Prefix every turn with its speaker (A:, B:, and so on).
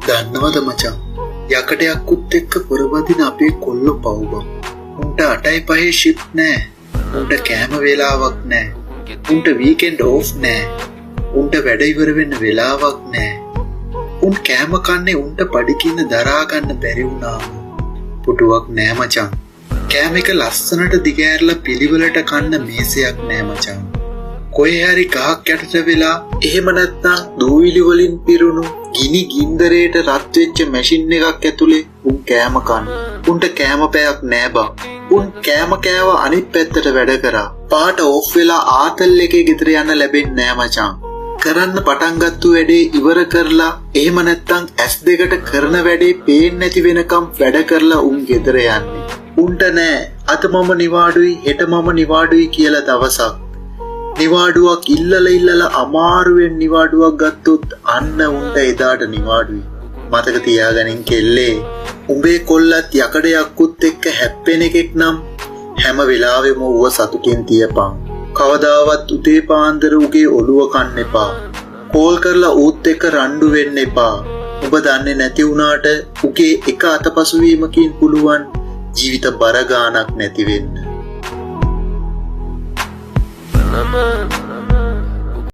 A: දන්නවද මචං යකඩයක්කුත් එක්ක පොරබදින අපේ කොල්ලෝ පව්බම්. උන්ට 8:05 ෂිෆ්ට් නෑ. උන්ට කෑම වේලාවක් නෑ. උන්ට වීකෙන්ඩ් ඕෆ් නෑ. උන්ට වැඩ ඉවර වෙන්න වෙලාවක් නෑ. උන් කෑම කන්නේ උන්ට පඩිකින්න දරා ගන්න බැරි වුණාම. පුටුවක් නෑ මචං. කෑම එක ලස්සනට දිගෑරලා පිළිවෙලට කන්න මේසයක් නෑ මචං. කොහේ හරි ගහක් යටට වෙලා එහෙම නැත්නම් දූවිලි වලින් පිරුණු ගිනි ගින්දරේට රත් වෙච්ච මැෂින් එකක් ඇතුලේ උන් කෑම කන්න. උන්ට කෑම පැයක් නෑ බං. උන් කෑම කෑව අනිත් පැත්තට වැඩ කරා. පාට ඕෆ් වෙලා ආතල් එකේ ගෙදර යන්න ලැබෙන්නේ නෑ මචං. කරන්න පටන් ගත්තු වැඩේ ඉවර කරලා එහෙම නැත්නම් S2කට කරන වැඩේ පේන්නේ නැති වෙනකම් වැඩ කරලා උන් ගෙදර යන්නේ. උන්ට නෑ අද මම නිවාඩුයි හෙට මම නිවාඩුයි කියලා දවසක්. නිවාඩුවක් ඉල්ලලා අමාරුවෙන් නිවාඩුවක් ගත්තොත් අන්න උන්ට එදාට නිවාඩුයි. මතක තියාගනින් කෙල්ලේ. උඹේ කොල්ලත් යකඩයක්කුත් එක්ක හැප්පෙන එකෙක් නම් හැම වෙලාවෙම ඌව සතුටින් තියපන්. කවදාවත් උදේ පාන්දර උගේ ඔළුව කන්න එපා. කෝල් කරලා ඌත් එක්ක රණ්ඩු වෙන්න එපා. ඔබ දන්නේ නැති වුණාට උගේ එක අතපසුවීමකින් පුළුවන් ජීවිත බර ගාණක් නැති වෙන්න.